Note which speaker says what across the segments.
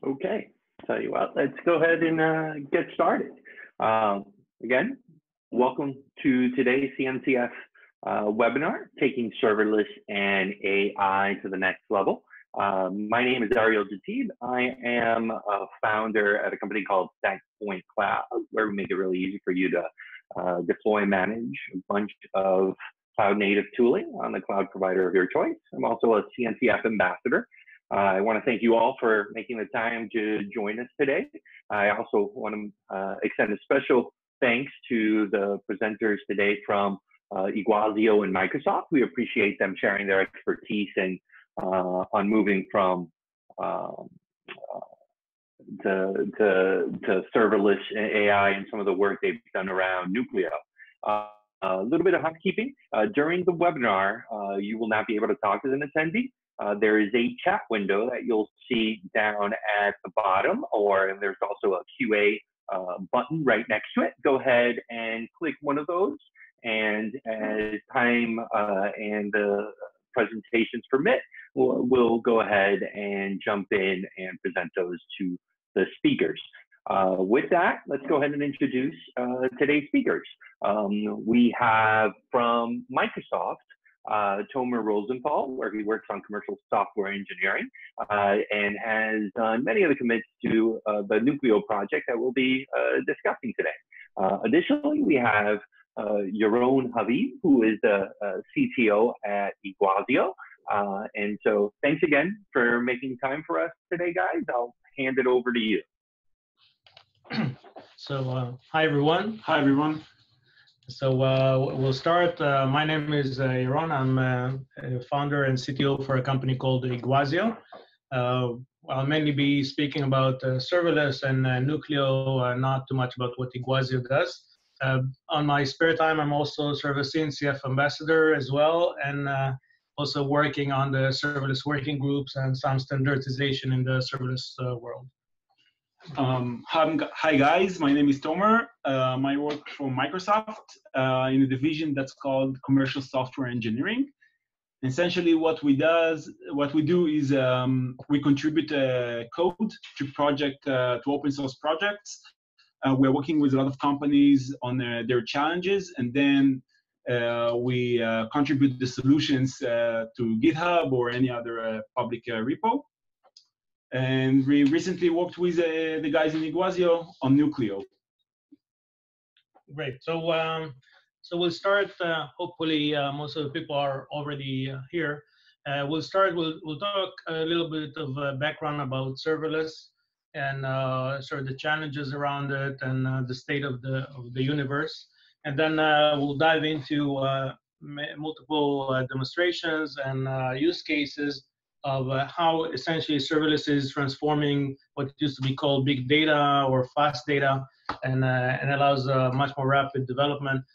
Speaker 1: Okay, tell you what, let's go ahead and get started. Again, welcome to today's CNCF webinar, taking serverless and AI to the next level. My name is Yaron Haviv. I am a founder at a company called Point Cloud, where we make it really easy for you to deploy and manage a bunch of cloud native tooling on the cloud provider of your choice. I'm also a CNCF ambassador. I want to thank you all for making the time to join us today. I also want to extend a special thanks to the presenters today from iguazio and Microsoft. We appreciate them sharing their expertise and on moving from to serverless AI and some of the work they've done around nuclio. A little bit of housekeeping. During the webinar, you will not be able to talk as an attendee. There is a chat window that you'll see down at the bottom, or there's also a QA button right next to it. Go ahead and click one of those, and as time and the presentations permit, we'll go ahead and jump in and present those to the speakers. With that, let's go ahead and introduce today's speakers. We have from Microsoft, Tomer Rosenthal, where he works on commercial software engineering and has done many of the commits to the nuclio project that we'll be discussing today. Additionally, we have Yaron Haviv, who is the CTO at iguazio. And so thanks again for making time for us today, guys. I'll hand it over to you.
Speaker 2: So, hi everyone.
Speaker 3: Hi everyone.
Speaker 2: So we'll start. My name is Yaron. I'm a founder and CTO for a company called iguazio. I'll mainly be speaking about serverless and nuclio, not too much about what iguazio does. On my spare time, I'm also sort of a CNCF ambassador as well, and also working on the serverless working groups and some standardization in the serverless world.
Speaker 3: Hi guys, my name is Tomer. I work for Microsoft in a division that's called Commercial Software Engineering. Essentially, what we do is we contribute code to open source projects. We're working with a lot of companies on their challenges, and then we contribute the solutions to GitHub or any other public repo. And we recently worked with the guys in iguazio on nuclio.
Speaker 2: Great. So we'll start. Hopefully, most of the people are already here. We'll talk a little bit of background about serverless and sort of the challenges around it and the state of the universe. And then we'll dive into multiple demonstrations and use cases of how essentially serverless is transforming what used to be called big data or fast data, and allows much more rapid development.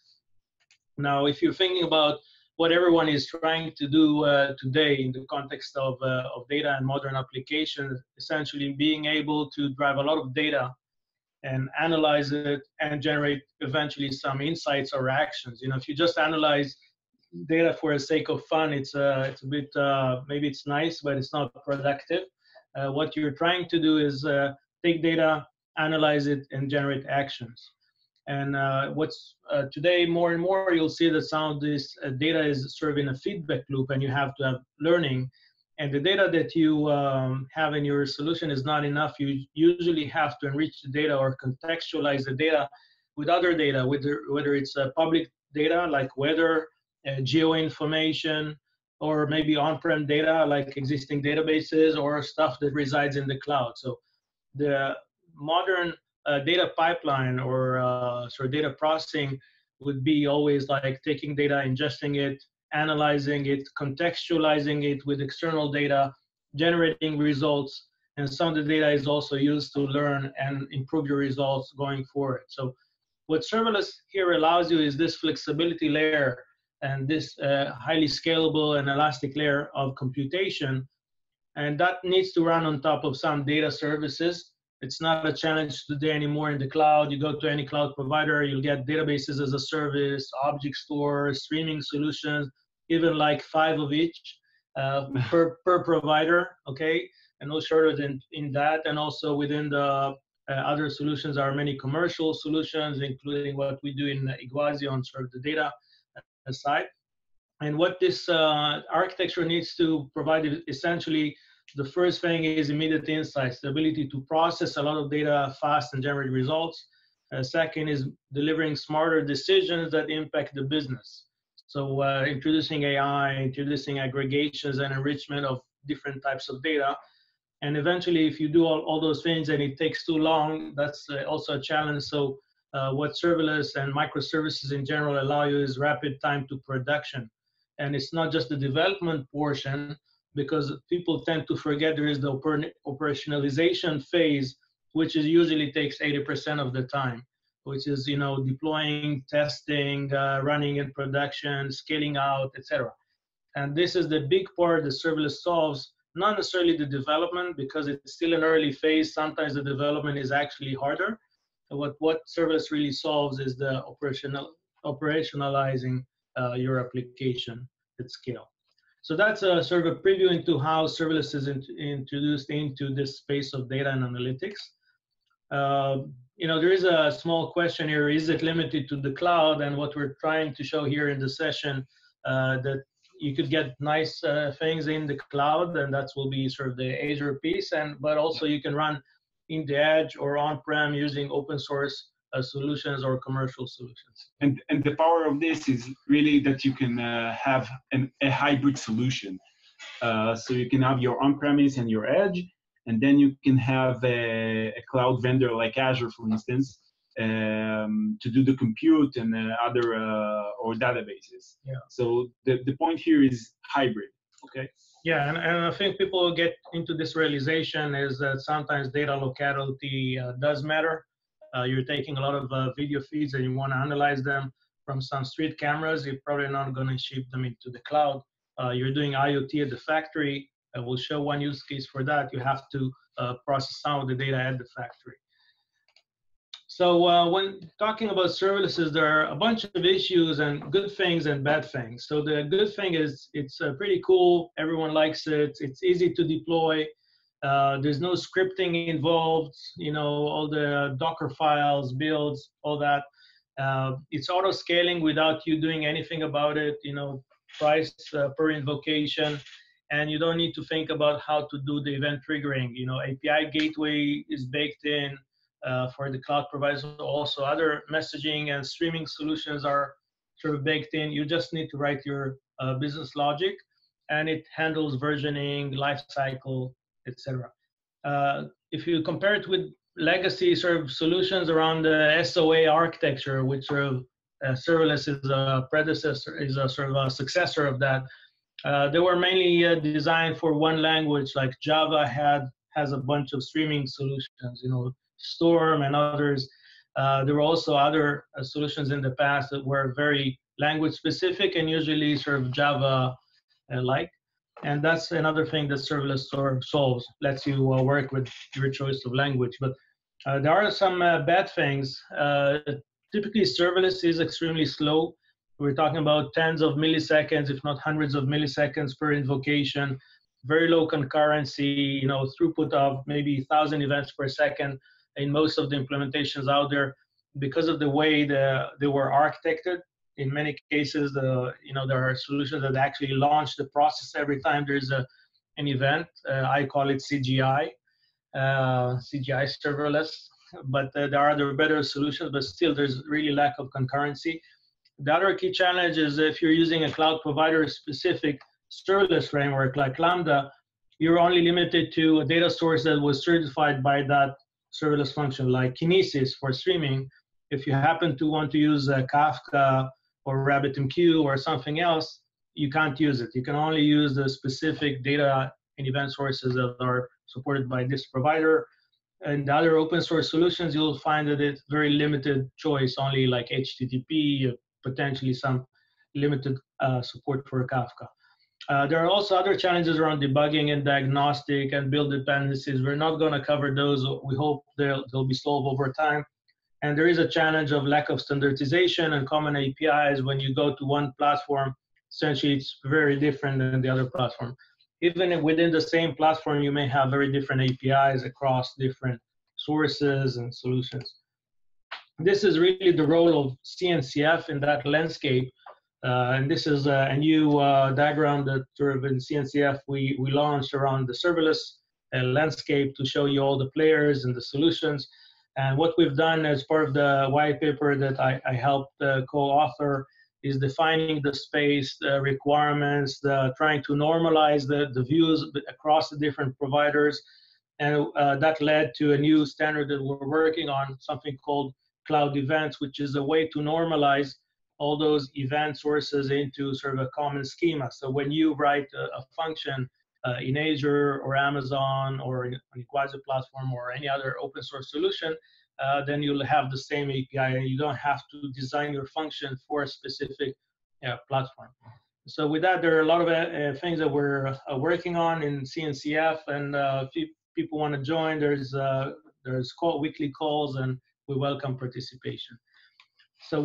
Speaker 2: Now, if you're thinking about what everyone is trying to do today in the context of data and modern applications, essentially being able to drive a lot of data and analyze it and generate eventually some insights or actions. You know, if you just analyze data for the sake of fun, it's a bit, maybe it's nice, but it's not productive. What you're trying to do is take data, analyze it, and generate actions. And what's today, more and more, you'll see that some of this data is sort of in a feedback loop, and you have to have learning. And the data that you have in your solution is not enough. You usually have to enrich the data or contextualize the data with other data, whether it's public data like weather, geo information, or maybe on-prem data like existing databases, or stuff that resides in the cloud. So the modern data pipeline or sort of data processing would be always like taking data, ingesting it, analyzing it, contextualizing it with external data, generating results, and some of the data is also used to learn and improve your results going forward. So what serverless here allows you is this flexibility layer and this highly scalable and elastic layer of computation. And that needs to run on top of some data services. It's not a challenge today anymore in the cloud. You go to any cloud provider, you'll get databases as a service, object stores, streaming solutions, even like 5 of each per provider, okay? and no shortage in that. And also within the other solutions are many commercial solutions, including what we do in iguazio on sort of the data side. And what this architecture needs to provide is essentially, the first thing is immediate insights, the ability to process a lot of data fast and generate results. Second is delivering smarter decisions that impact the business. So introducing AI, introducing aggregations and enrichment of different types of data. And eventually, if you do all those things and it takes too long, that's also a challenge. So what serverless and microservices in general allow you is rapid time to production. And it's not just the development portion, because people tend to forget there is the operationalization phase, which is usually takes 80% of the time, which is, you know, deploying, testing, running in production, scaling out, etc. And this is the big part that serverless solves, not necessarily the development, because it's still an early phase. Sometimes the development is actually harder. What serverless really solves is the operationalizing your application at scale. So that's a sort of a preview into how serverless is introduced into this space of data and analytics. You know, there is a small question here: is it limited to the cloud? And what we're trying to show here in the session, that you could get nice things in the cloud, and that will be sort of the Azure piece. But also you can run in the edge or on-prem using open source solutions or commercial solutions.
Speaker 3: And the power of this is really that you can have a hybrid solution. So you can have your on-premise and your edge, and then you can have a cloud vendor like Azure, for instance, to do the compute and other or databases.
Speaker 2: Yeah.
Speaker 3: So the point here is hybrid. Okay.
Speaker 2: Yeah, and I think people get into this realization is that sometimes data locality does matter. You're taking a lot of video feeds and you want to analyze them from some street cameras. You're probably not going to ship them into the cloud. You're doing IoT at the factory. We'll show one use case for that. You have to process some of the data at the factory. So when talking about services, there are a bunch of issues and good things and bad things. So the good thing is it's pretty cool. Everyone likes it. It's easy to deploy. There's no scripting involved, you know, all the Docker files, builds, all that. It's auto scaling without you doing anything about it, you know, price per invocation. And you don't need to think about how to do the event triggering. You know, API gateway is baked in for the cloud providers. Also, other messaging and streaming solutions are sort of baked in. You just need to write your business logic, and it handles versioning, lifecycle, etc. If you compare it with legacy sort of solutions around the SOA architecture, which sort of serverless is a predecessor, is a sort of a successor of that. They were mainly designed for one language, like Java has a bunch of streaming solutions, you know, Storm and others. There were also other solutions in the past that were very language specific and usually sort of Java-like. And that's another thing that serverless sort of solves, lets you work with your choice of language. But there are some bad things. Typically, serverless is extremely slow. We're talking about tens of milliseconds, if not hundreds of milliseconds per invocation. Very low concurrency, you know, throughput of maybe 1,000 events per second in most of the implementations out there, because of the way they were architected. In many cases, you know, there are solutions that actually launch the process every time there's an event. I call it CGI serverless. But there are other better solutions, but still there's really lack of concurrency. The other key challenge is if you're using a cloud provider specific serverless framework like Lambda, you're only limited to a data source that was certified by that serverless function, like Kinesis for streaming. If you happen to want to use Kafka or RabbitMQ or something else, you can't use it. You can only use the specific data and event sources that are supported by this provider. And the other open source solutions, you'll find that it's very limited choice, only like HTTP, potentially some limited support for Kafka. There are also other challenges around debugging and diagnostic and build dependencies. We're not going to cover those. We hope they'll be solved over time. And there is a challenge of lack of standardization and common APIs. When you go to one platform, essentially it's very different than the other platform. even within the same platform, you may have very different APIs across different sources and solutions. This is really the role of CNCF in that landscape. And this is a new diagram that sort of in CNCF we launched around the serverless landscape to show you all the players and the solutions. And what we've done as part of the white paper that I helped co-author is defining the space, the requirements, trying to normalize the views across the different providers. And that led to a new standard that we're working on, something called cloud events, which is a way to normalize all those event sources into sort of a common schema. So when you write a function in Azure or Amazon or in an iguazio platform or any other open source solution, then you'll have the same API and you don't have to design your function for a specific platform. So with that, there are a lot of things that we're working on in CNCF, and if people want to join, there's weekly calls, and we welcome participation. So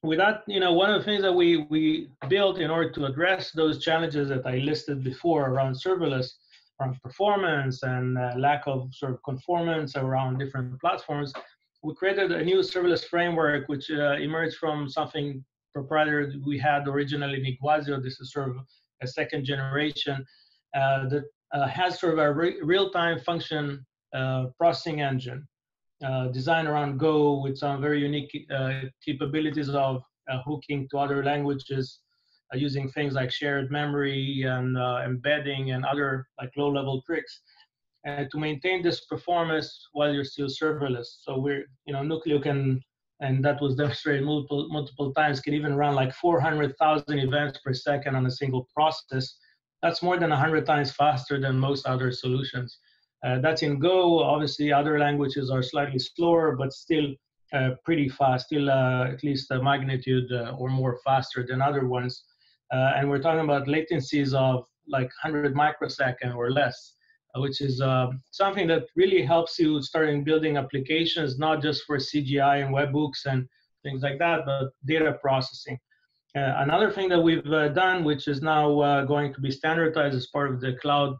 Speaker 2: with that, one of the things that we built in order to address those challenges that I listed before around serverless, around performance and lack of sort of conformance around different platforms, we created a new serverless framework, which emerged from something proprietary we had originally in iguazio. This is sort of a second generation that has sort of a real-time function processing engine. Designed around Go with some very unique capabilities of hooking to other languages using things like shared memory and embedding and other like low-level tricks to maintain this performance while you're still serverless. So we're, nuclio can, and that was demonstrated multiple times, can even run like 400,000 events per second on a single process. That's more than 100 times faster than most other solutions. That's in Go. Obviously, other languages are slightly slower, but still pretty fast, still at least a magnitude or more faster than other ones. And we're talking about latencies of like 100 microsecond or less, which is something that really helps you starting building applications, not just for CGI and webhooks and things like that, but data processing. Another thing that we've done, which is now going to be standardized as part of the cloud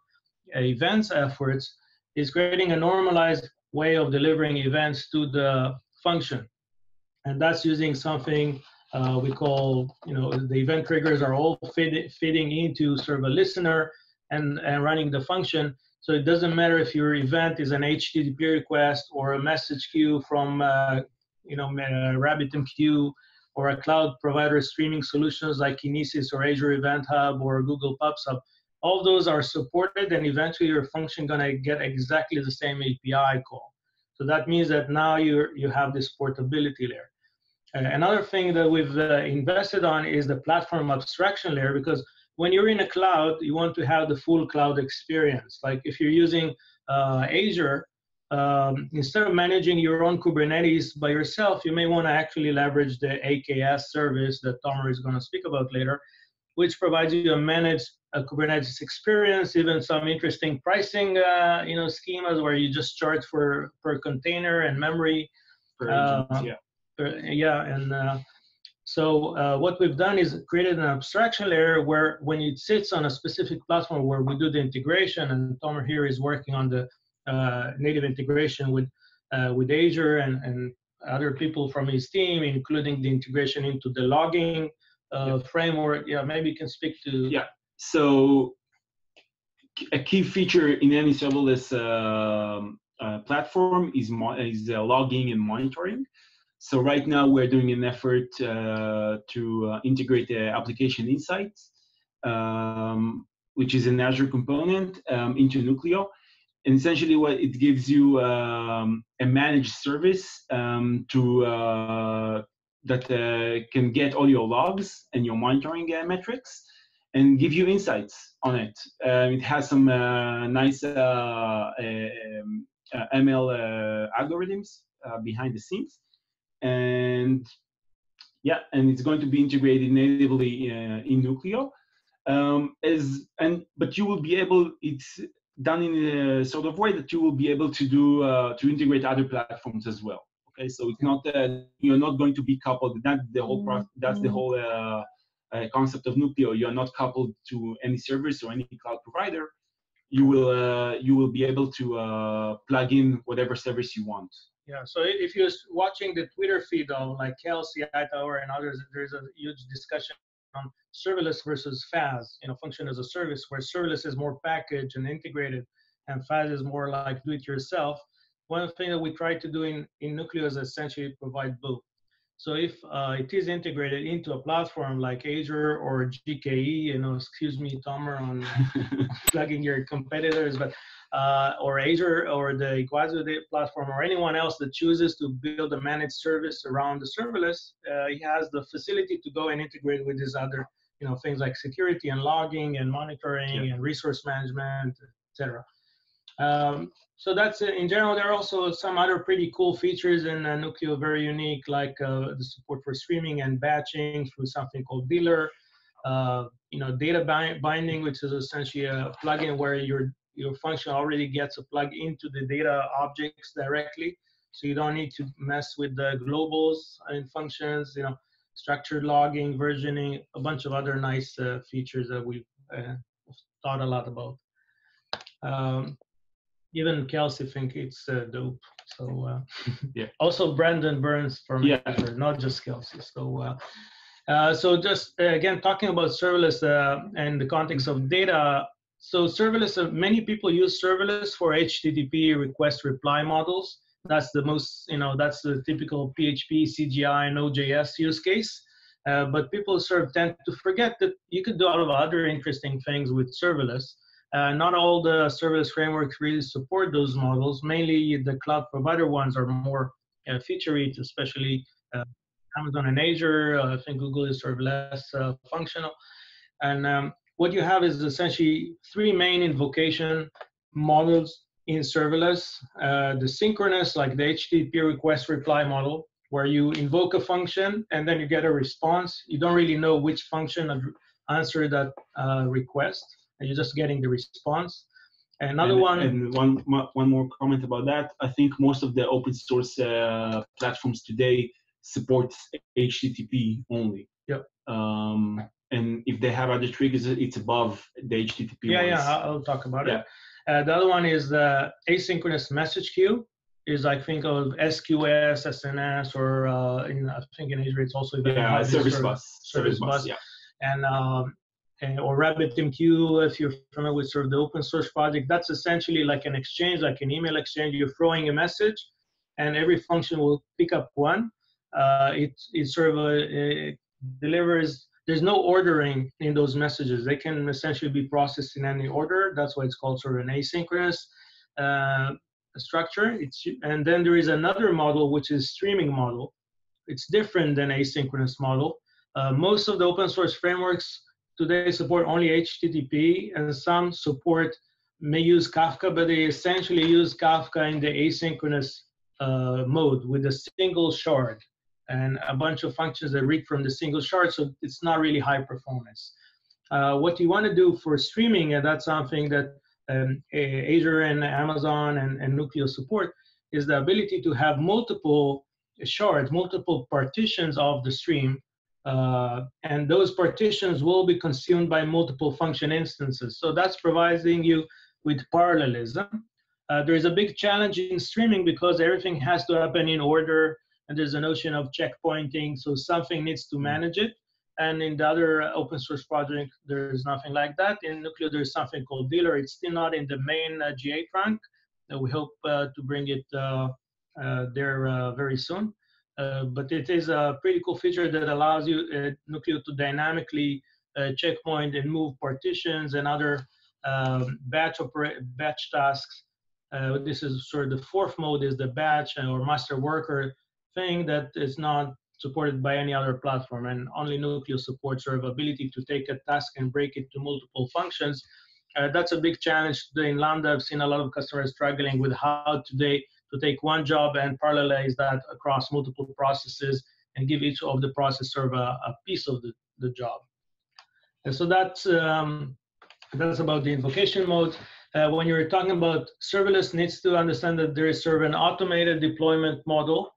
Speaker 2: events efforts, is creating a normalized way of delivering events to the function. And that's using something we call, the event triggers are all fitting into sort of a listener and running the function. So it doesn't matter if your event is an HTTP request or a message queue from, RabbitMQ or a cloud provider streaming solutions like Kinesis or Azure Event Hub or Google PubSub. All those are supported, and eventually your function gonna get exactly the same API call. So that means that now you have this portability layer. Another thing that we've invested on is the platform abstraction layer, because when you're in a cloud, you want to have the full cloud experience. Like if you're using Azure, instead of managing your own Kubernetes by yourself, you may want to actually leverage the AKS service that Tomer is going to speak about later, which provides you a managed Kubernetes experience, even some interesting pricing, schemas where you just charge per container and memory. So what we've done is created an abstraction layer where when it sits on a specific platform where we do the integration, and Tomer here is working on the native integration with Azure and other people from his team, including the integration into the logging framework. Yeah, maybe you can speak to.
Speaker 3: Yeah. So a key feature in any serverless platform is logging and monitoring. So right now we're doing an effort to integrate the application insights, which is an Azure component, into Nuclio. And essentially what it gives you a managed service that can get all your logs and your monitoring metrics and give you insights on it. It has some nice ML algorithms behind the scenes. And yeah, and it's going to be integrated natively in Nuclio. But you will be able, it's done in a sort of way that you will be able to do to integrate other platforms as well. Okay, so it's not you're not going to be coupled. That's the whole concept of nuclio, you are not coupled to any service or any cloud provider, you will be able to plug in whatever service you want.
Speaker 2: Yeah, so if you're watching the Twitter feed of like Kelsey, Hightower, and others, there's a huge discussion on serverless versus FAS, function as a service, where serverless is more packaged and integrated, and FAS is more like do-it-yourself. One thing that we try to do in Nuclio is essentially provide both. So if it is integrated into a platform like Azure or GKE, excuse me, Tomer, on plugging your competitors, but or Azure or the iguazio platform or anyone else that chooses to build a managed service around the serverless, he has the facility to go and integrate with these other, things like security and logging and monitoring and resource management, etc. So that's in general. There are also some other pretty cool features in Nuclio, very unique, like the support for streaming and batching through something called Dealer. Data binding, which is essentially a plugin where your function already gets a plug into the data objects directly, so you don't need to mess with the globals and functions. Structured logging, versioning, a bunch of other nice features that we've thought a lot about. Even Kelsey think it's dope. So
Speaker 3: yeah.
Speaker 2: Also Brandon Burns from Azure, not just Kelsey. So so just again talking about serverless and the context of data. So serverless, many people use serverless for HTTP request reply models. That's the most, that's the typical PHP, CGI, Node.js use case. But people tend to forget that you could do a lot of other interesting things with serverless. Not all the serverless frameworks really support those models. Mainly the cloud provider ones are more feature-rich, especially Amazon and Azure. I think Google is sort of less functional. And what you have is essentially three main invocation models in serverless. The synchronous, like the HTTP request reply model, where you invoke a function and then you get a response. You don't really know which function answered that request. And you're just getting the response. Another one.
Speaker 3: And one more comment about that. I think most of the open source platforms today support HTTP only.
Speaker 2: Yep.
Speaker 3: And if they have other triggers, it's above the HTTP ones.
Speaker 2: Yeah, I'll talk about it. The other one is the asynchronous message queue. Is I think of SQS, SNS, or I think in Azure it's also
Speaker 3: service bus. Yeah.
Speaker 2: And or RabbitMQ, if you're familiar with sort of the open source project, that's essentially like an exchange, like an email exchange. You're throwing a message, and every function will pick up one. It sort of delivers. There's no ordering in those messages. They can essentially be processed in any order. That's why it's called sort of an asynchronous structure. And then there is another model, which is streaming model. It's different than asynchronous model. Most of the open source frameworks today support only HTTP, and some may use Kafka, but they essentially use Kafka in the asynchronous mode with a single shard and a bunch of functions that read from the single shard, so it's not really high performance. What you want to do for streaming, and that's something that Azure and Amazon and Nuclio support, is the ability to have multiple shards, multiple partitions of the stream. And those partitions will be consumed by multiple function instances. So that's providing you with parallelism. There is a big challenge in streaming because everything has to happen in order, and there's a notion of checkpointing, so something needs to manage it. And in the other open source project, there's nothing like that. In Nuclio, there's something called Dealer. It's still not in the main GA trunk. We hope to bring it there very soon. But it is a pretty cool feature that allows you, Nuclio, to dynamically checkpoint and move partitions and other batch tasks. This is sort of the fourth mode, is the batch or master worker thing that is not supported by any other platform, and only Nuclio supports sort of ability to take a task and break it to multiple functions. That's a big challenge today in Lambda. I've seen a lot of customers struggling with how today to take one job and parallelize that across multiple processes and give each of the process sort of a piece of the job. And so that's about the invocation mode. When you're talking about serverless, needs to understand that there is sort of an automated deployment model.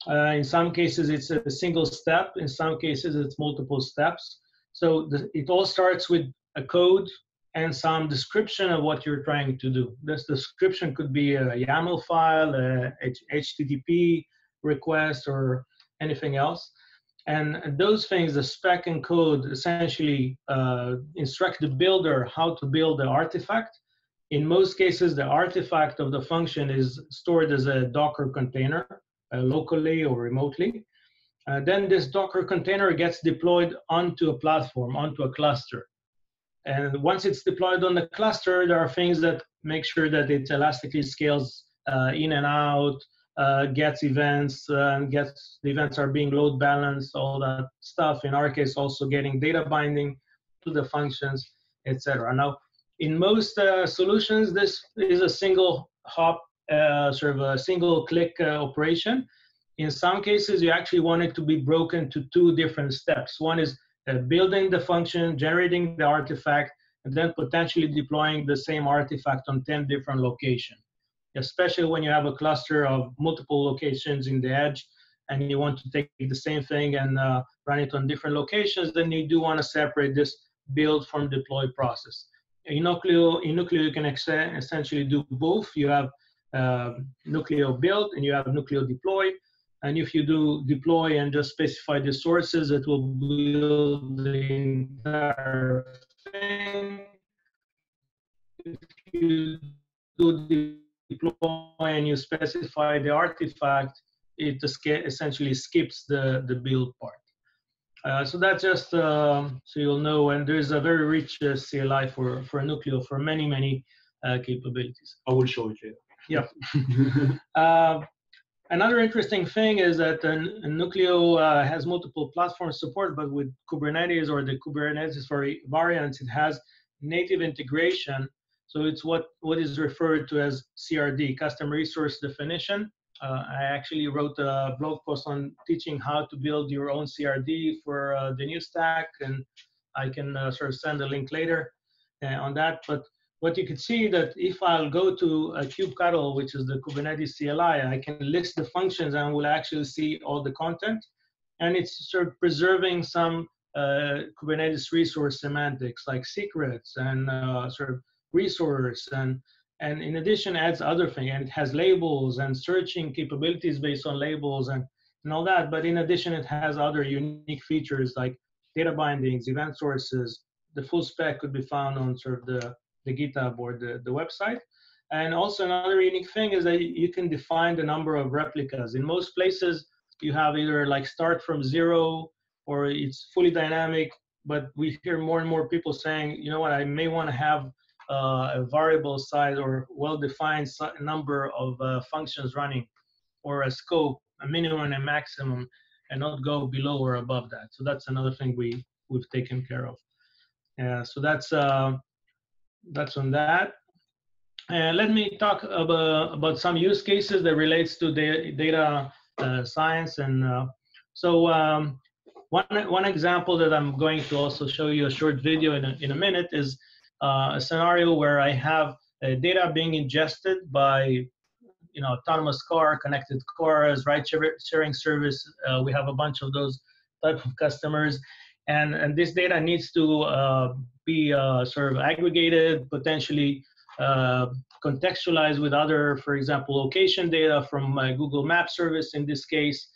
Speaker 2: In some cases, it's a single step. In some cases, it's multiple steps. So it all starts with a code and some description of what you're trying to do. This description could be a YAML file, a HTTP request, or anything else. And those things, the spec and code, essentially instruct the builder how to build the artifact. In most cases, the artifact of the function is stored as a Docker container, locally or remotely. Then this Docker container gets deployed onto a platform, onto a cluster. And once it's deployed on the cluster, there are things that make sure that it elastically scales in and out, gets events, the events are being load balanced, all that stuff. In our case, also getting data binding to the functions, etc. Now, in most solutions, this is a single hop, sort of a single click operation. In some cases, you actually want it to be broken to two different steps. One is building the function, generating the artifact, and then potentially deploying the same artifact on 10 different locations. Especially when you have a cluster of multiple locations in the edge and you want to take the same thing and run it on different locations, then you do want to separate this build from deploy process. In nuclio, you can essentially do both. You have nuclio build and you have nuclio deploy. And if you do deploy and just specify the sources, it will build the entire thing. If you do deploy and you specify the artifact, it essentially skips the build part. So that's just so you'll know. And there's a very rich CLI for nuclio for many capabilities.
Speaker 3: I will show it later.
Speaker 2: Yeah. Another interesting thing is that nuclio has multiple platform support, but with Kubernetes or the Kubernetes variants, it has native integration. So it's what is referred to as CRD, Custom Resource Definition. I actually wrote a blog post on teaching how to build your own CRD for the new stack, and I can sort of send a link later on that. But what you can see that if I'll go to a kubectl, which is the Kubernetes CLI, I can list the functions and we'll actually see all the content. And it's sort of preserving some Kubernetes resource semantics like secrets and sort of resource. And in addition, adds other things. And it has labels and searching capabilities based on labels and all that. But in addition, it has other unique features like data bindings, event sources. The full spec could be found on sort of the GitHub or the website. And also another unique thing is that you can define the number of replicas. In most places, you have either like start from 0 or it's fully dynamic, but we hear more and more people saying, you know what, I may want to have a variable size or well-defined number of functions running, or a scope, a minimum and a maximum, and not go below or above that. So that's another thing we've taken care of. So that's on that. And let me talk about some use cases that relates to data science. And so one example that I'm going to also show you a short video in a minute is a scenario where I have data being ingested by autonomous car, connected cars, ride-sharing service. We have a bunch of those type of customers. And this data needs to be sort of aggregated, potentially contextualized with other, for example, location data from Google Maps service in this case.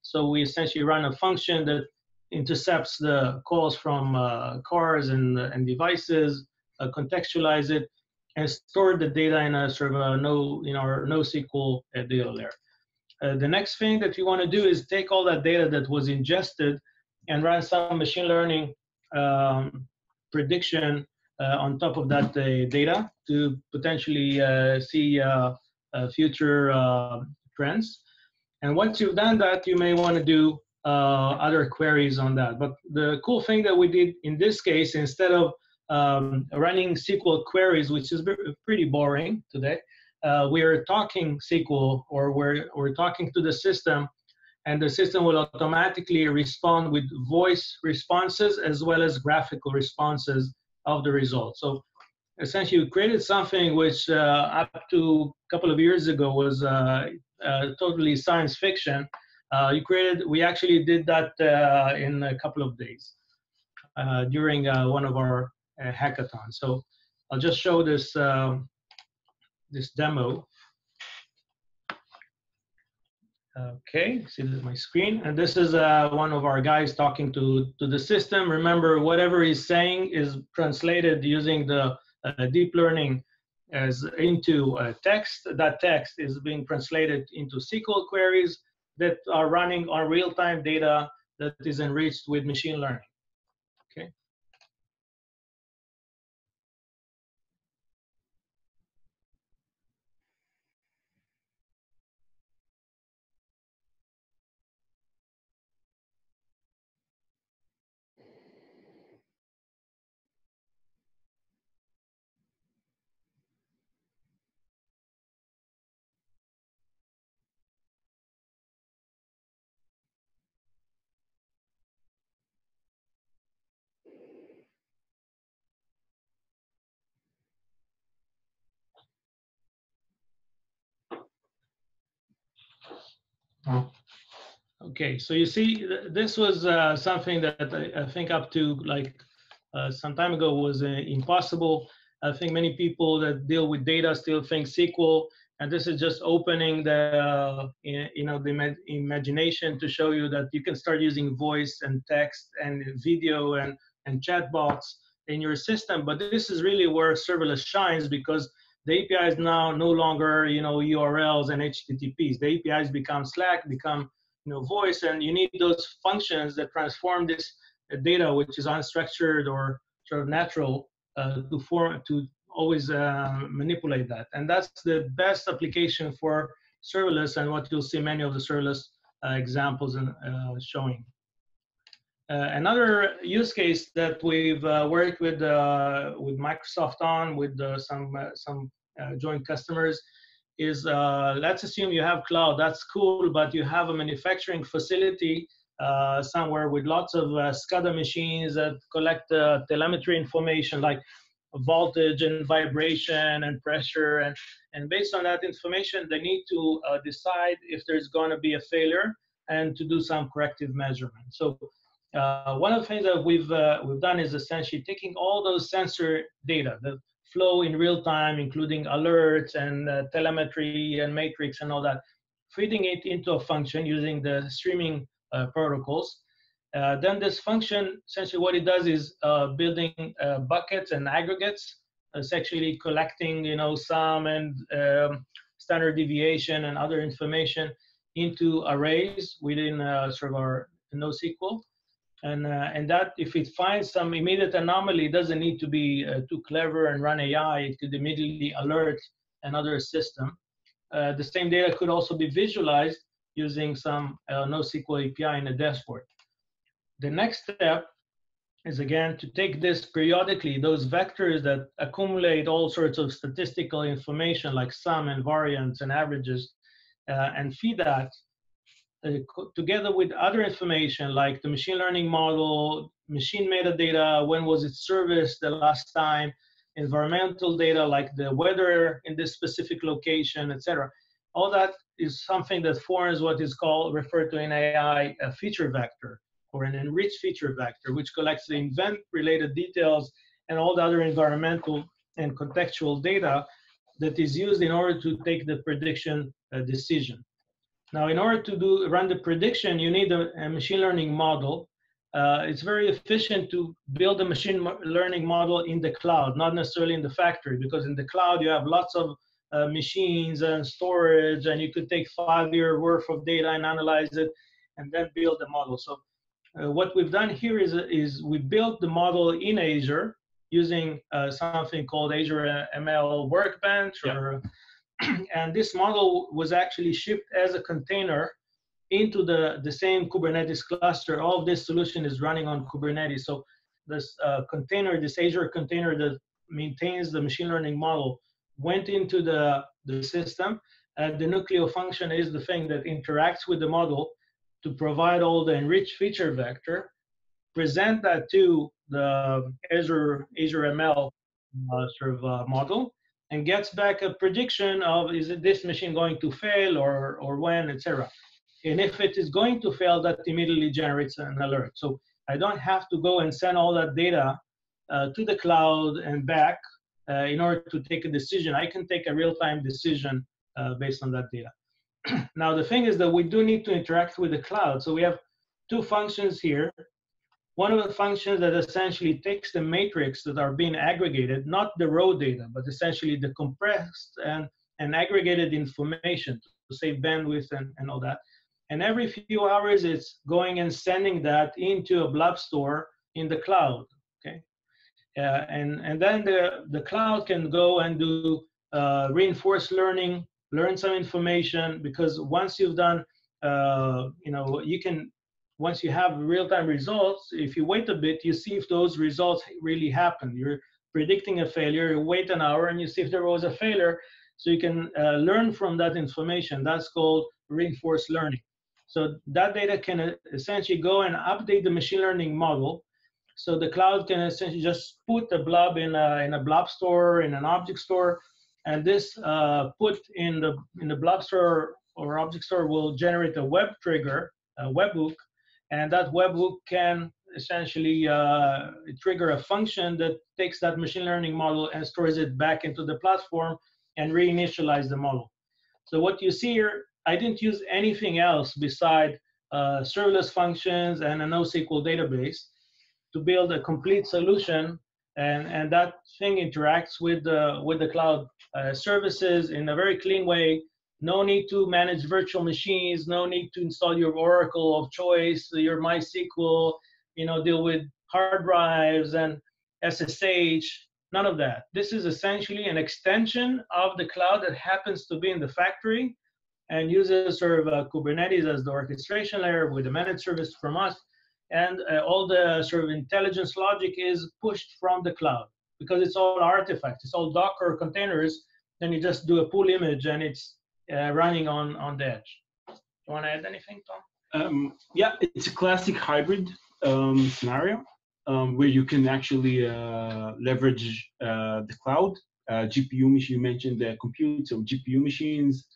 Speaker 2: So we essentially run a function that intercepts the calls from cars and devices, contextualize it, and store the data in a sort of a NoSQL data layer. The next thing that you want to do is take all that data that was ingested and run some machine learning prediction on top of that data to potentially see future trends. And once you've done that, you may want to do other queries on that. But the cool thing that we did in this case, instead of running SQL queries, which is pretty boring today, we're talking SQL, or we're talking to the system, and the system will automatically respond with voice responses as well as graphical responses of the result. So essentially, we created something which up to a couple of years ago was totally science fiction. We actually did that in a couple of days. during one of our hackathons. So I'll just show this this demo. Okay, see this is my screen, and this is one of our guys talking to the system. Remember, whatever he's saying is translated using the deep learning as into text. That text is being translated into SQL queries that are running on real-time data that is enriched with machine learning. Okay. Okay, so you see, this was something that I think up to like some time ago was impossible. I think many people that deal with data still think SQL, and this is just opening the the imagination to show you that you can start using voice and text and video and chatbots in your system. But this is really where serverless shines, because the API is now no longer URLs and HTTPs. The APIs become Slack, become voice, and you need those functions that transform this data, which is unstructured or sort of natural, to always manipulate that. And that's the best application for serverless, and what you'll see many of the serverless examples showing. Another use case that we've worked with Microsoft on, with some joint customers, is let's assume you have cloud. That's cool, but you have a manufacturing facility somewhere with lots of SCADA machines that collect telemetry information like voltage and vibration and pressure, and based on that information, they need to decide if there's going to be a failure and to do some corrective measurement. So one of the things that we've done is essentially taking all those sensor data that flow in real time, including alerts and telemetry and matrix and all that, feeding it into a function using the streaming protocols. Then this function, essentially what it does is building buckets and aggregates, essentially collecting sum and standard deviation and other information into arrays within sort of our NoSQL. And that, if it finds some immediate anomaly, it doesn't need to be too clever and run AI. It could immediately alert another system. The same data could also be visualized using some NoSQL API in a dashboard. The next step is, again, to take this periodically, those vectors that accumulate all sorts of statistical information like sum and variance and averages, and feed that together with other information like the machine learning model, machine metadata, when was it serviced the last time, environmental data like the weather in this specific location, etc. All that is something that forms what is referred to in AI a feature vector, or an enriched feature vector, which collects the event-related details and all the other environmental and contextual data that is used in order to take the prediction decision. Now, in order to run the prediction, you need a machine learning model. It's very efficient to build a machine learning model in the cloud, not necessarily in the factory, because in the cloud you have lots of machines and storage, and you could take 5-year worth of data and analyze it, and then build a model. So what we've done here is we built the model in Azure using something called Azure ML Workbench, and this model was actually shipped as a container into the same Kubernetes cluster. All of this solution is running on Kubernetes. So this container, this Azure container that maintains the machine learning model, went into the system. The nuclio function is the thing that interacts with the model to provide all the enriched feature vector, present that to the Azure ML model, and gets back a prediction of, is this machine going to fail or when, etc. And if it is going to fail, that immediately generates an alert. So I don't have to go and send all that data to the cloud and back in order to take a decision. I can take a real-time decision based on that data. Now, the thing is that we do need to interact with the cloud. So we have two functions here. One of the functions that essentially takes the matrix that are being aggregated, not the raw data, but essentially the compressed and aggregated information to save bandwidth and all that. And every few hours, it's going and sending that into a blob store in the cloud, okay? And then the cloud can go and do reinforced learning, learn some information, because once you've done, you can, once you have real-time results, if you wait a bit, you see if those results really happen. You're predicting a failure, you wait an hour and you see if there was a failure, so you can learn from that information. That's called reinforced learning. So that data can essentially go and update the machine learning model. So the cloud can essentially just put a blob in a blob store, in an object store, and this put in the blob store or object store will generate a web trigger, a webhook, and that webhook can essentially trigger a function that takes that machine learning model and stores it back into the platform and reinitialize the model. So what you see here, I didn't use anything else beside serverless functions and a NoSQL database to build a complete solution, and that thing interacts with the cloud services in a very clean way. No need to manage virtual machines, no need to install your Oracle of choice, your MySQL, deal with hard drives and SSH, none of that. This is essentially an extension of the cloud that happens to be in the factory and uses sort of Kubernetes as the orchestration layer with a managed service from us. And all the sort of intelligence logic is pushed from the cloud because it's all artifacts, it's all Docker containers. Then you just do a pull image and it's running on the edge. You want to add anything, Tom?
Speaker 3: Yeah, it's a classic hybrid scenario where you can actually leverage the cloud. GPU machine, you mentioned the compute, so GPU machines.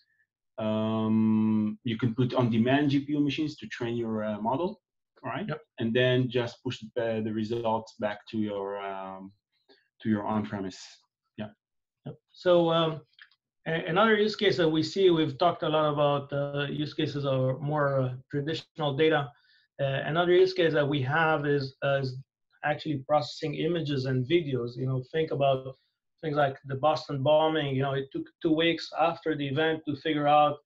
Speaker 3: You can put on-demand GPU machines to train your model, right?
Speaker 2: Yep.
Speaker 3: And then just push the results back to your on-premise. Yeah.
Speaker 2: Yep. So another use case that we see, we've talked a lot about use cases of more traditional data. Another use case that we have is actually processing images and videos. Think about things like the Boston bombing. It took 2 weeks after the event to figure out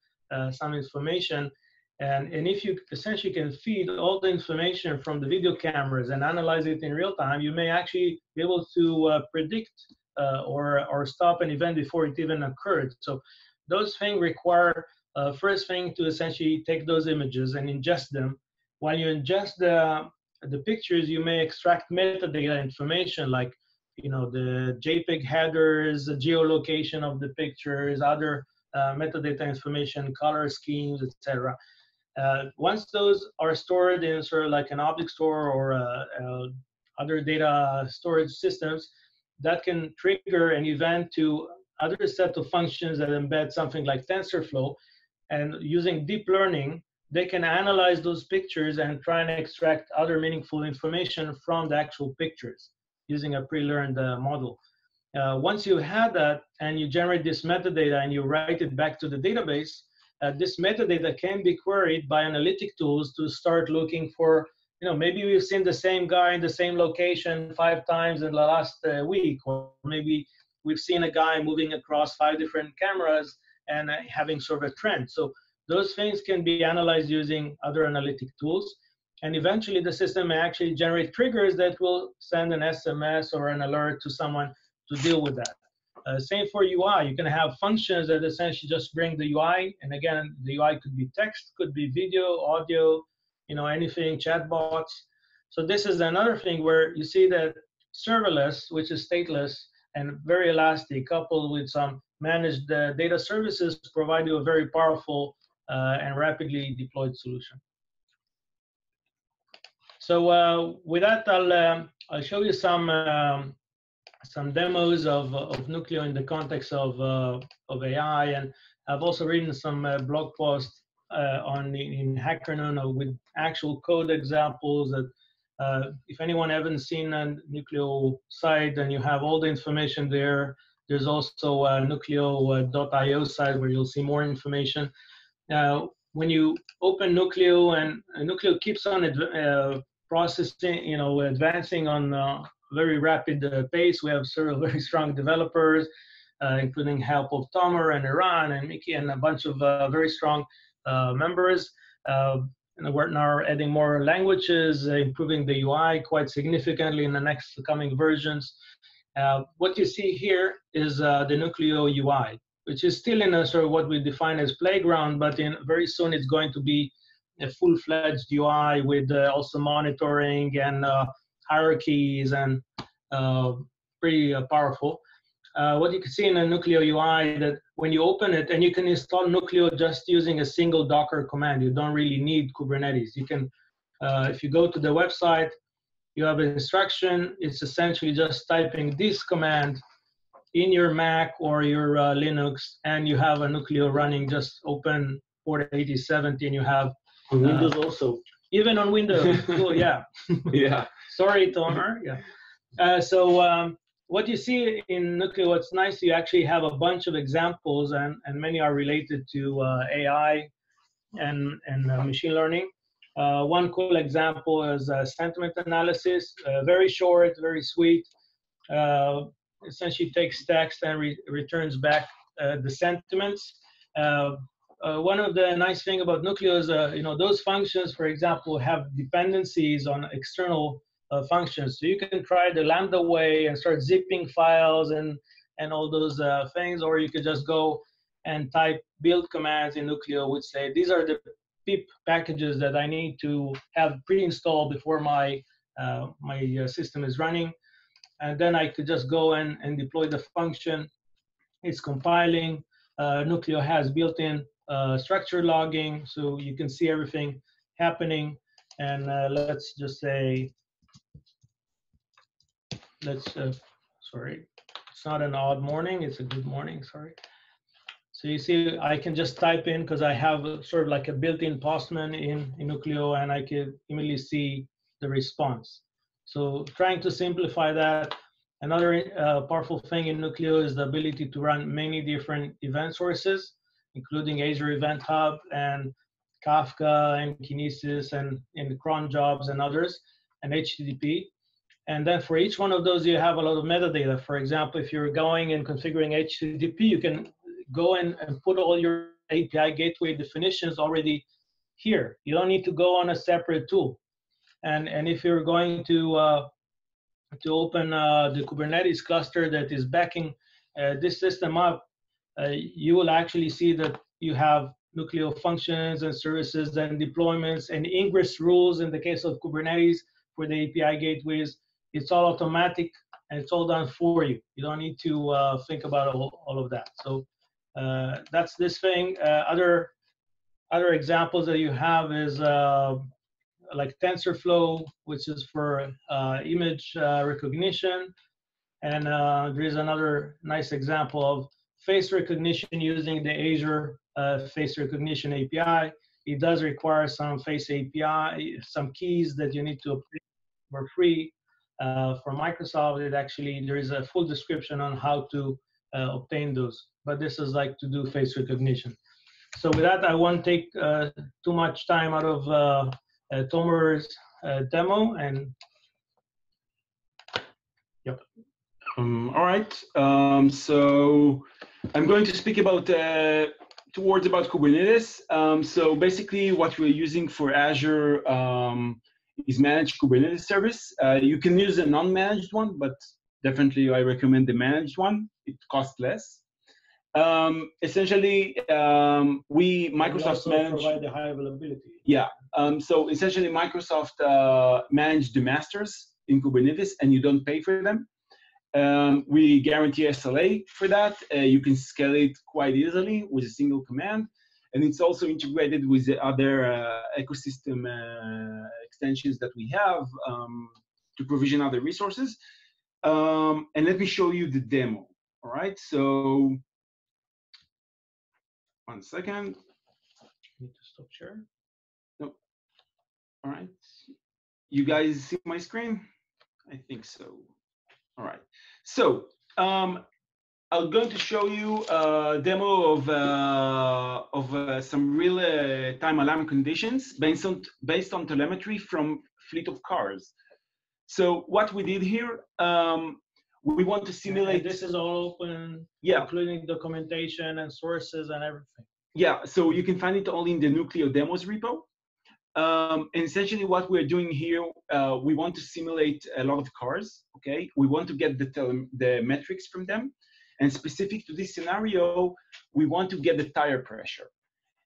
Speaker 2: some information. And if you essentially can feed all the information from the video cameras and analyze it in real time, you may actually be able to predict or stop an event before it even occurred. So those things require, first thing, to essentially take those images and ingest them. While you ingest the pictures, you may extract metadata information like the JPEG headers, the geolocation of the pictures, other metadata information, color schemes, etc. Once those are stored in sort of like an object store or other data storage systems, that can trigger an event to other set of functions that embed something like TensorFlow. And using deep learning, they can analyze those pictures and try and extract other meaningful information from the actual pictures using a pre-learned model. Once you have that and you generate this metadata and you write it back to the database, this metadata can be queried by analytic tools to start looking for, maybe we've seen the same guy in the same location 5 times in the last week, or maybe we've seen a guy moving across 5 different cameras and having sort of a trend. So those things can be analyzed using other analytic tools. And eventually the system may actually generate triggers that will send an SMS or an alert to someone to deal with that. Same for UI. You can have functions that essentially just bring the UI. And again, the UI could be text, could be video, audio, anything, chatbots. So this is another thing where you see that serverless, which is stateless and very elastic, coupled with some managed data services, provide you a very powerful and rapidly deployed solution. So with that, I'll show you some demos of Nuclio in the context of AI, and I've also written some blog posts in HackerNoon with actual code examples that If anyone haven't seen a nuclio site, and you have all the information there. There's also a nuclio.io site where you'll see more information. When you open nuclio, and nuclio keeps on processing, advancing on a very rapid pace. We have several very strong developers, including help of Tomer and Yaron and Mickey and a bunch of very strong members. And we're now adding more languages, improving the UI quite significantly in the next coming versions. What you see here is the nuclio UI, which is still in a sort of what we define as playground, but very soon it's going to be a full-fledged UI with also monitoring and hierarchies, and pretty powerful. What you can see in the nuclio UI, that when you open it, and you can install nuclio just using a single Docker command. You don't really need Kubernetes. You can, if you go to the website, you have an instruction. It's essentially just typing this command in your Mac or your Linux, and you have a nuclio running. Just open port 8070, and you have
Speaker 4: on Windows also.
Speaker 2: Even on Windows. Cool, yeah.
Speaker 4: Yeah.
Speaker 2: Sorry, Tomer. Yeah. What you see in nuclio, what's nice, you actually have a bunch of examples, and many are related to AI and machine learning. One cool example is sentiment analysis, very short, very sweet. Essentially takes text and returns back the sentiments. One of the nice thing about nuclio is, those functions, for example, have dependencies on external functions. So you can try the Lambda way and start zipping files and all those things, or you could just go and type build commands in nuclio, which say, these are the pip packages that I need to have pre-installed before my system is running. And then I could just go and deploy the function. It's compiling. Nuclio has built-in structure logging, so you can see everything happening. And let's just say, sorry, it's not an odd morning, it's a good morning, sorry. So you see, I can just type in, because I have sort of like a built-in postman in nuclio, and I can immediately see the response. So trying to simplify that. Another powerful thing in nuclio is the ability to run many different event sources, including Azure Event Hub and Kafka and Kinesis and cron jobs and others, and HTTP. And then for each one of those, you have a lot of metadata. For example, if you're going and configuring HTTP, you can go and put all your API gateway definitions already here. You don't need to go on a separate tool. And if you're going to open the Kubernetes cluster that is backing this system up, you will actually see that you have nuclio functions and services and deployments and ingress rules in the case of Kubernetes for the API gateways. It's all automatic, and it's all done for you. You don't need to think about all of that. So that's this thing. Other examples that you have is like TensorFlow, which is for image recognition. And there is another nice example of face recognition using the Azure face recognition API. It does require some face API, some keys that you need to obtain for free. For Microsoft, there is a full description on how to obtain those. But this is like to do face recognition. So with that, I won't take too much time out of Tomer's demo. And yep.
Speaker 3: All right. So I'm going to speak about 2 words about Kubernetes. So basically, what we're using for Azure is managed Kubernetes service. You can use a non-managed one, but definitely I recommend the managed one. It costs less. Essentially, Microsoft
Speaker 2: provide the high availability.
Speaker 3: Yeah. So essentially, Microsoft manage the masters in Kubernetes, and you don't pay for them. We guarantee SLA for that. You can scale it quite easily with a single command. And it's also integrated with the other ecosystem extensions that we have to provision other resources. And let me show you the demo. All right. So 1 second.
Speaker 2: Need to stop share.
Speaker 3: Nope. All right. you guys see my screen? I think so. All right. So I'm going to show you a demo of some real-time alarm conditions based on telemetry from fleet of cars. So what we did here, we want to simulate.
Speaker 2: And this is all open,
Speaker 3: yeah,
Speaker 2: including documentation and sources and everything.
Speaker 3: Yeah, so you can find it all in the nuclio demos repo. And essentially what we're doing here, we want to simulate a lot of cars, okay? We want to get the metrics from them. And specific to this scenario, we want to get the tire pressure.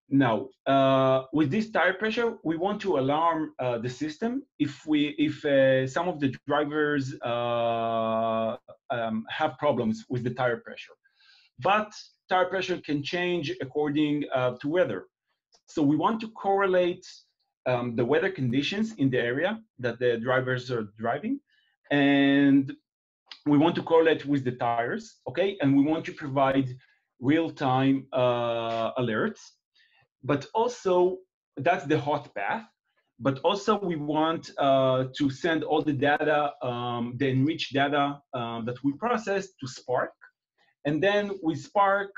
Speaker 3: Now, with this tire pressure, we want to alarm the system if some of the drivers have problems with the tire pressure. But tire pressure can change according to weather. So we want to correlate the weather conditions in the area that the drivers are driving, and we want to correlate with the tires, okay? And we want to provide real-time alerts. But also, that's the hot path. But also, we want to send all the data, the enriched data that we process to Spark. And then with Spark,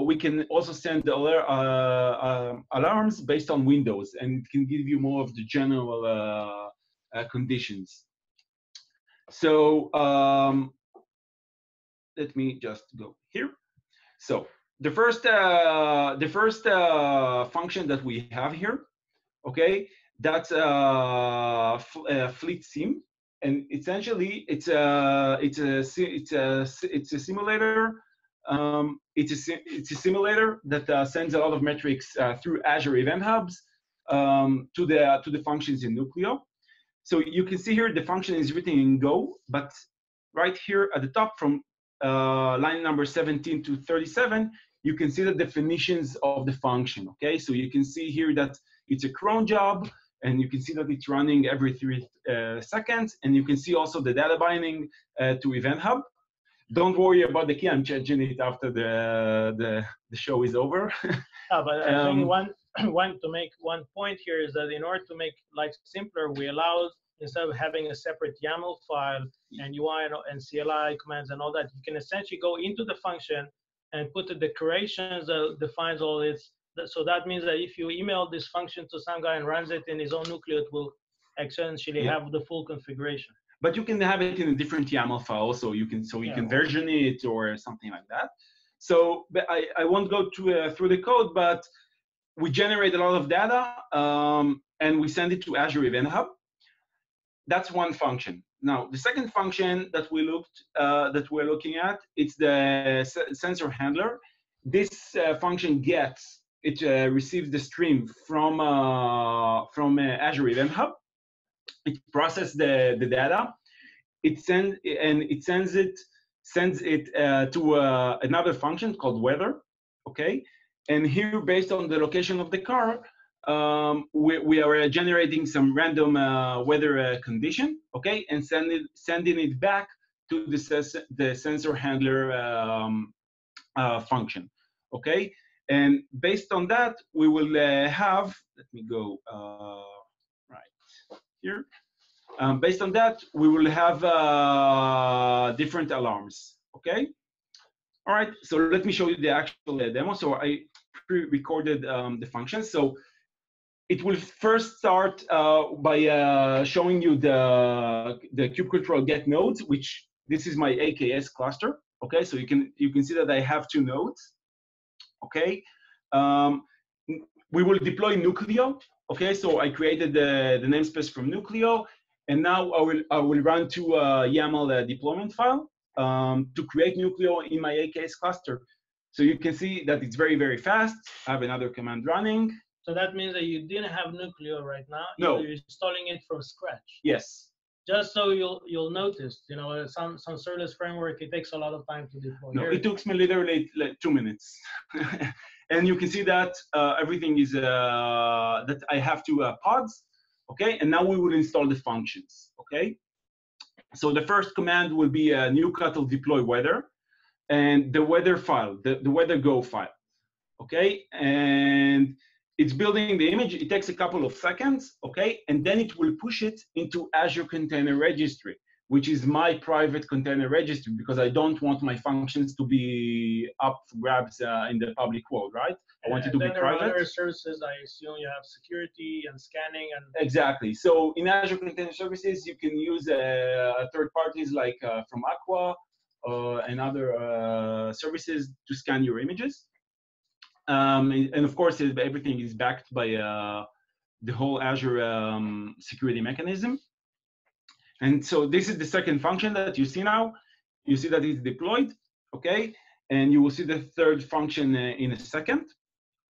Speaker 3: we can also send alarms based on Windows, and it can give you more of the general conditions. So let me just go here. So the first function that we have here, okay, that's fleet sim, and essentially it's a simulator. It's a simulator that sends a lot of metrics through Azure Event Hubs to the functions in Nuclio. So you can see here the function is written in Go, but right here at the top from line number 17 to 37, you can see the definitions of the function, okay? So you can see here that it's a cron job, and you can see that it's running every 3 seconds, and you can see also the data binding to Event Hub. Don't worry about the key, I'm changing it after the show is over.
Speaker 2: But I think to make one point here is that in order to make life simpler, we allow, instead of having a separate YAML file and UI and CLI commands and all that, you can essentially go into the function and put the decorations that defines all this. So that means that if you email this function to some guy and runs it in his own Nuclio, it will essentially have the full configuration.
Speaker 3: But you can have it in a different YAML file, so you can can version it or something like that. So but I won't go through the code, but we generate a lot of data and we send it to Azure Event Hub. That's one function. Now the second function that we're looking at, it's the sensor handler. This function receives the stream from Azure Event Hub. It processes the data. It sends it to another function called weather. Okay, and here, based on the location of the car, we are generating some random weather condition. Okay, and sending it back to the sensor handler function. Okay, and based on that, we will have. Let me go right here. Based on that, we will have different alarms, okay? All right, so let me show you the actual demo. So I pre-recorded the function. So it will first start by showing you the kubectl get nodes, which this is my AKS cluster, okay? So you can see that I have 2 nodes, okay? We will deploy Nuclio, okay? So I created the namespace from Nuclio. And now I will run to a YAML deployment file to create Nuclio in my AKS cluster. So you can see that it's very, very fast. I have another command running.
Speaker 2: So that means that you didn't have Nuclio right now.
Speaker 3: No.
Speaker 2: You're installing it from scratch.
Speaker 3: Yes.
Speaker 2: Just so you'll notice, you know, some serverless framework, it takes a lot of time to deploy.
Speaker 3: No, it took me literally like 2 minutes. And you can see that everything is that I have 2 pods. Okay, and now we will install the functions, okay? So the first command will be a nuclio deploy weather, and the weather file, the weather go file, okay? And it's building the image. It takes a couple of seconds, okay? And then it will push it into Azure Container Registry, which is my private container registry, because I don't want my functions to be up for grabs in the public world, right? I want it to be private.
Speaker 2: Other services, I assume you have security and scanning and.
Speaker 3: Exactly. So in Azure Container Services, you can use third parties like from Aqua and other services to scan your images. And of course, everything is backed by the whole Azure security mechanism. And so this is the second function that you see now. You see that it's deployed, okay? And you will see the third function in a second,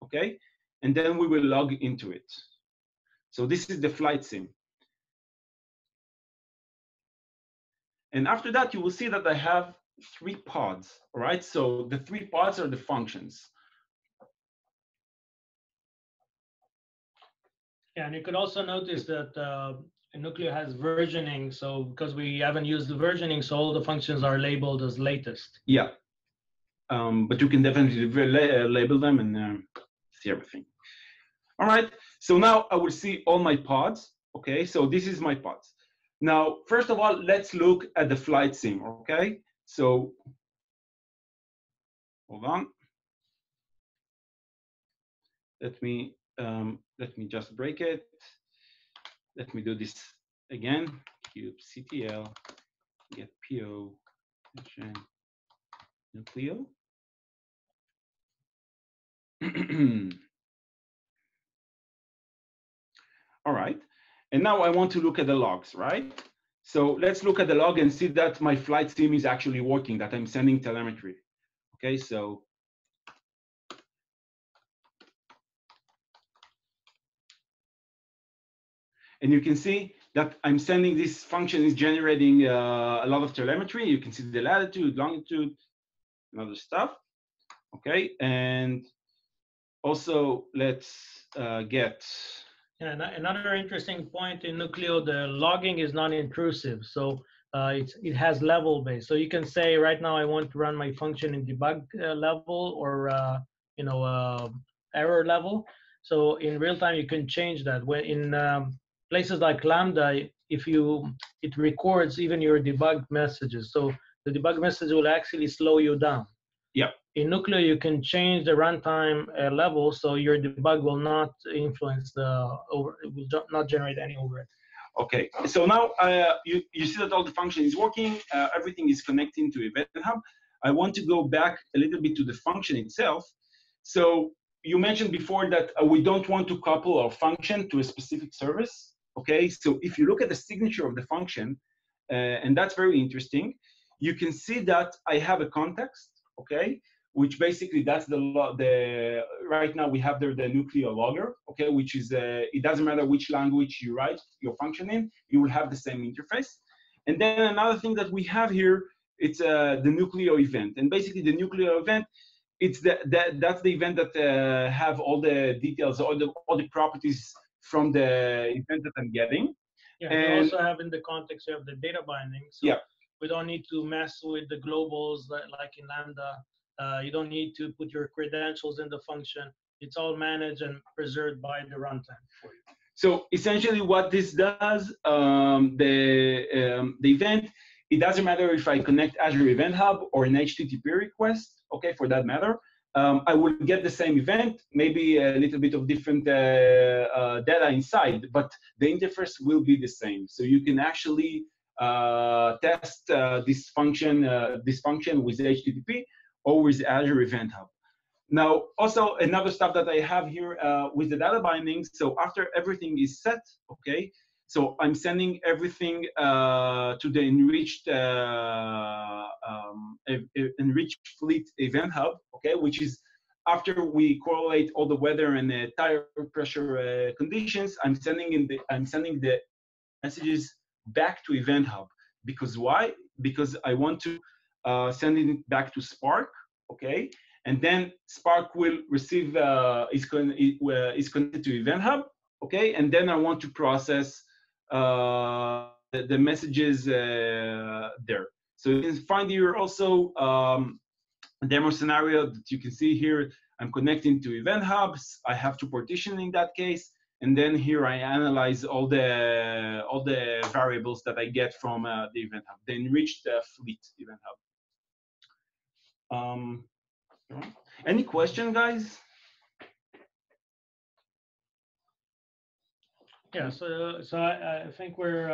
Speaker 3: okay? And then we will log into it. So this is the flight sim. And after that, you will see that I have 3 pods, all right? So the 3 pods are the functions.
Speaker 2: Yeah, and you could also notice that Nuclio has versioning. So because we haven't used the versioning, so all the functions are labeled as latest.
Speaker 3: Yeah, but you can definitely label them and see everything. All right, so now I will see all my pods. Okay, so this is my pods. Now, first of all, let's look at the flight sim, okay? So, hold on. Let me just break it. Let me do this again. kubectl get po nuclio. All right, and now I want to look at the logs, right? So let's look at the log and see that my flight sim is actually working, that I'm sending telemetry. Okay, so and you can see that I'm sending this function is generating a lot of telemetry. You can see the latitude, longitude, and other stuff. Okay, and also let's get.
Speaker 2: Yeah, another interesting point in Nuclio, the logging is non-intrusive. So it has level based. So you can say right now I want to run my function in debug level or error level. So in real time you can change that. When in places like Lambda, it records even your debug messages. So the debug message will actually slow you down.
Speaker 3: Yeah.
Speaker 2: In Nuclio, you can change the runtime level, so your debug will not influence it will not generate any overhead.
Speaker 3: Okay, so now you see that all the function is working, everything is connecting to Event Hub. I want to go back a little bit to the function itself. So you mentioned before that we don't want to couple our function to a specific service. Okay, so if you look at the signature of the function, and that's very interesting, you can see that I have a context, okay, which basically that's right now we have there the nuclio logger, okay, which is it doesn't matter which language you write your function in, you will have the same interface. And then another thing that we have here, it's the nuclio event, and basically the nuclio event, it's that's the event that have all the details, all the properties from the event that I'm getting.
Speaker 2: Yeah, and you also have in the context of the data binding. So
Speaker 3: yeah.
Speaker 2: We don't need to mess with the globals like in Lambda. You don't need to put your credentials in the function. It's all managed and preserved by the runtime for you.
Speaker 3: So essentially what this does, the event, it doesn't matter if I connect Azure Event Hub or an HTTP request, okay, for that matter. I will get the same event, maybe a little bit of different data inside, but the interface will be the same. So you can actually test this function with HTTP or with Azure Event Hub. Now, also another stuff that I have here with the data binding. So after everything is set, okay, so I'm sending everything to the enriched fleet event hub, okay, which is after we correlate all the weather and the tire pressure conditions. I'm sending the messages back to Event Hub. Because why? Because I want to send it back to Spark, okay? And then Spark will receive, is connected to Event Hub, okay? And then I want to process the messages there. So you can find here also a demo scenario that you can see here. I'm connecting to event hubs. I have to partition in that case. And then here I analyze all the variables that I get from the event hub, the enriched fleet event hub. Any question, guys?
Speaker 2: Yeah, so I think we're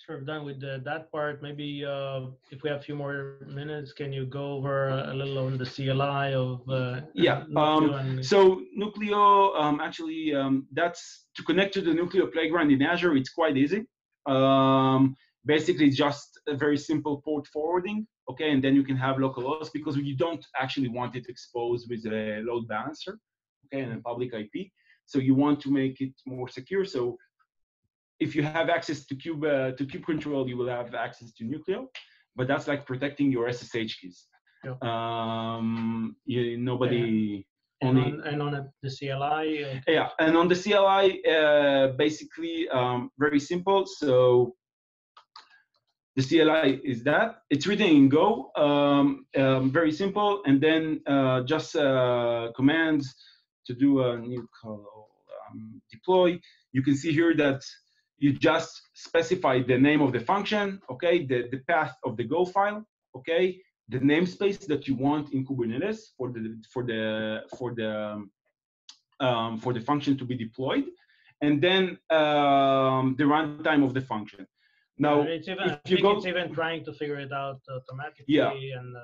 Speaker 2: sort of done with that part. Maybe if we have a few more minutes, can you go over a little on the CLI of
Speaker 3: yeah.
Speaker 2: Nuclio
Speaker 3: So Nuclio, actually, that's to connect to the Nuclio playground in Azure. It's quite easy. Basically, just a very simple port forwarding. Okay, and then you can have local host because you don't actually want it exposed with a load balancer. Okay, and a public IP. So you want to make it more secure. So if you have access to kube control, you will have access to Nuclio, but that's like protecting your SSH keys.
Speaker 2: Yep.
Speaker 3: Nobody
Speaker 2: and on the CLI.
Speaker 3: Yeah, and on the CLI, basically very simple. So the CLI is that it's written in Go, very simple, and then just commands to do a new call deploy. You can see here that you just specify the name of the function, okay, the path of the Go file, okay, the namespace that you want in Kubernetes for the function to be deployed, and then the runtime of the function. Now,
Speaker 2: it's even, it's even trying to figure it out automatically.
Speaker 3: Yeah.
Speaker 2: And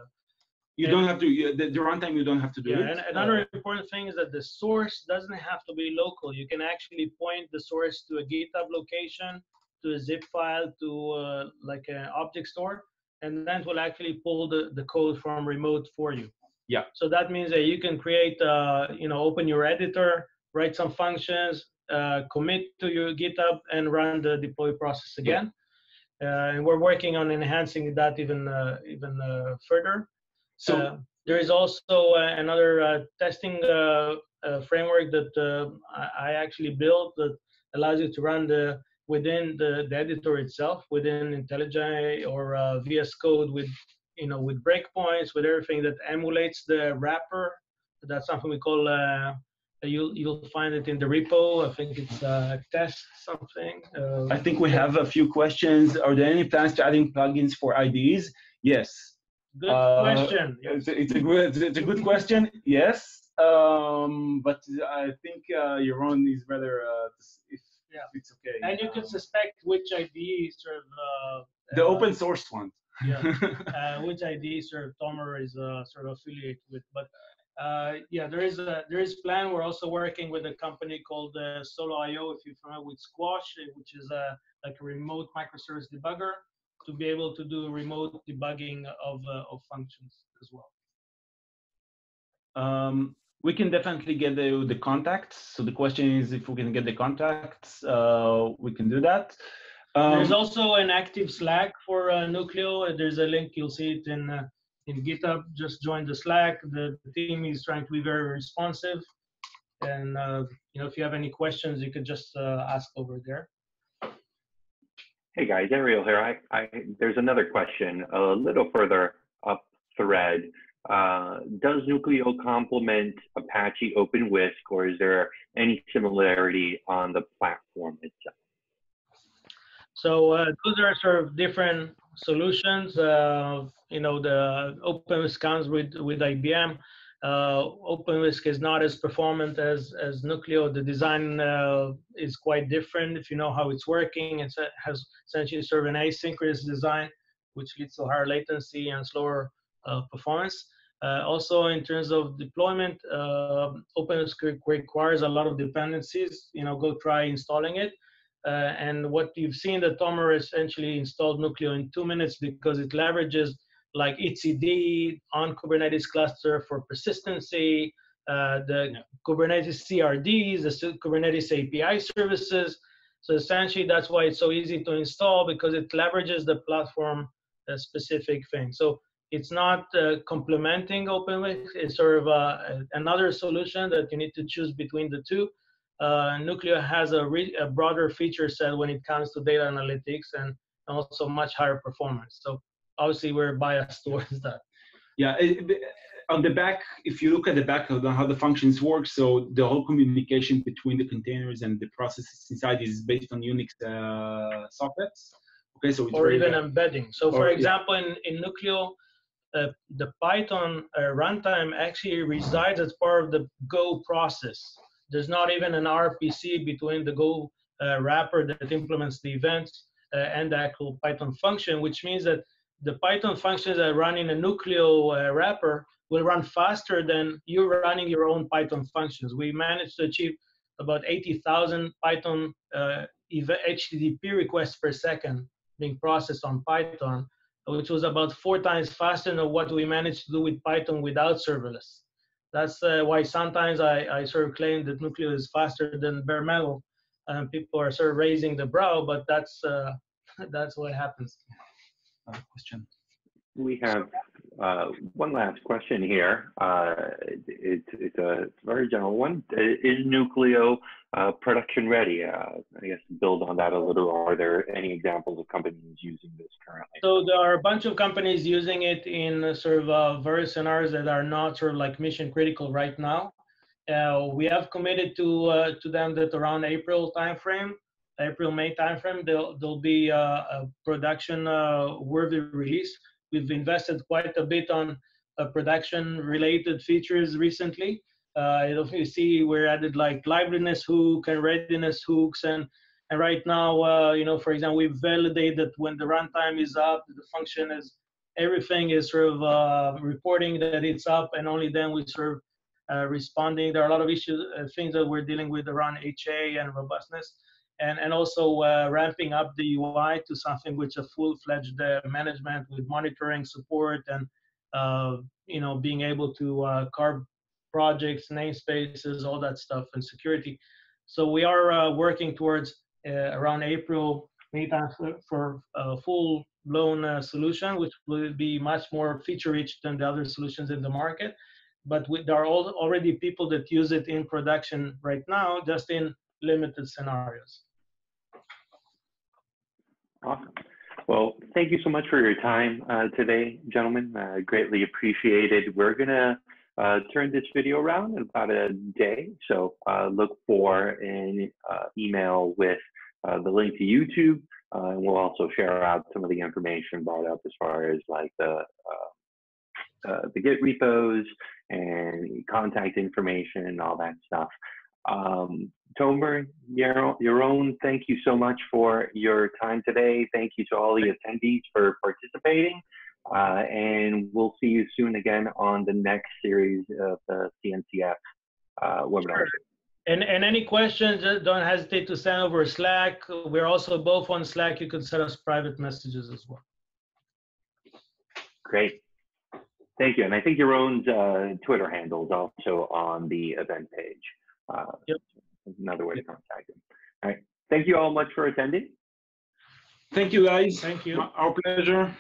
Speaker 3: you don't have to, the runtime, you don't have to do it.
Speaker 2: And another important thing is that the source doesn't have to be local. You can actually point the source to a GitHub location, to a zip file, to like an object store, and then it will actually pull the code from remote for you.
Speaker 3: Yeah.
Speaker 2: So that means that you can create, open your editor, write some functions, commit to your GitHub, and run the deploy process again. Yeah. And we're working on enhancing that even further. So there is also another testing framework that I actually built that allows you to run within the editor itself, within IntelliJ or VS Code with breakpoints, with everything that emulates the wrapper. That's something we call you'll find it in the repo. I think it's test something.
Speaker 3: I think we have a few questions. Are there any plans to adding plugins for IDEs? Yes.
Speaker 2: Good question.
Speaker 3: It's a good question. Yes, but I think Yaron is rather if it's okay.
Speaker 2: And you can suspect which IDE sort of
Speaker 3: the open source one.
Speaker 2: Yeah, which IDE sort of Tomer is sort of affiliated with. But yeah, there is plan. We're also working with a company called Solo.io, if you're familiar with Squash, which is like a remote microservice debugger, to be able to do remote debugging of functions as well.
Speaker 3: We can definitely get the contacts. So the question is if we can get the contacts, we can do that.
Speaker 2: There's also an active Slack for Nuclio. There's a link, you'll see it in GitHub. Just join the Slack. The team is trying to be very responsive. And if you have any questions, you could just ask over there.
Speaker 1: Hey guys, Ariel here. There's another question a little further up thread. Does Nuclio complement Apache OpenWhisk, or is there any similarity on the platform itself?
Speaker 2: So those are sort of different solutions. The OpenWhisk comes with IBM. OpenWhisk is not as performant as Nuclio. The design is quite different if you know how it's working. It has essentially sort of an asynchronous design, which leads to higher latency and slower performance. Also, in terms of deployment, OpenWhisk requires a lot of dependencies. Go try installing it. And what you've seen, that Tomer essentially installed Nuclio in 2 minutes because it leverages like etcd on Kubernetes cluster for persistency, the Kubernetes CRDs, the Kubernetes API services. So essentially, that's why it's so easy to install, because it leverages the platform specific thing. So it's not complementing OpenWhisk. It's sort of another solution that you need to choose between the two. Nuclio has a broader feature set when it comes to data analytics and also much higher performance. So obviously we're biased towards that.
Speaker 3: Yeah, on the back, if you look at the back of how the functions work, so the whole communication between the containers and the processes inside is based on Unix sockets. Okay, so it's
Speaker 2: or even embedding. So for example, in nuclio, the Python runtime actually resides as part of the Go process. There's not even an RPC between the Go wrapper that implements the events and the actual Python function, which means that the Python functions that run in a nuclio wrapper will run faster than you running your own Python functions. We managed to achieve about 80,000 Python HTTP requests per second being processed on Python, which was about 4 times faster than what we managed to do with Python without serverless. That's why sometimes I sort of claim that nuclio is faster than bare metal, and people are sort of raising the brow, but that's what happens.
Speaker 3: Question.
Speaker 1: We have one last question here. It's a very general one. Is nuclio production ready? I guess to build on that a little, are there any examples of companies using this currently?
Speaker 2: So there are a bunch of companies using it in sort of various scenarios that are not sort of like mission critical right now. We have committed to them that around April timeframe, April-May timeframe, there'll be a production worthy release. We've invested quite a bit on production-related features recently. You see, we're added like liveliness hook and readiness hooks, and right now, you know, for example, we've validated that when the runtime is up, the function is everything is sort of reporting that it's up, and only then we sort of responding. There are a lot of issues, things that we're dealing with around HA and robustness. And also ramping up the UI to something which a full-fledged management with monitoring support and you know, being able to carve projects, namespaces, all that stuff, and security. So we are working towards around April, May time for a full-blown solution, which will be much more feature-rich than the other solutions in the market. But there are already people that use it in production right now, just in limited scenarios.
Speaker 1: Awesome. Well, thank you so much for your time today, gentlemen. Greatly appreciated. We're going to turn this video around in about a day. So look for an email with the link to YouTube. And we'll also share out some of the information brought up as far as like the Git repos and contact information and all that stuff. Tomer, Yaron, thank you so much for your time today. Thank you to all the attendees for participating. And we'll see you soon again on the next series of the CNCF webinars.
Speaker 2: Sure. And any questions, don't hesitate to send over Slack. We're also both on Slack. You can send us private messages as well.
Speaker 1: Great. Thank you. And I think Yaron's Twitter handle is also on the event page.
Speaker 2: Yep.
Speaker 1: Another way to contact him. All right. Thank you all much for attending.
Speaker 3: Thank you, guys.
Speaker 2: Thank you.
Speaker 3: Our pleasure.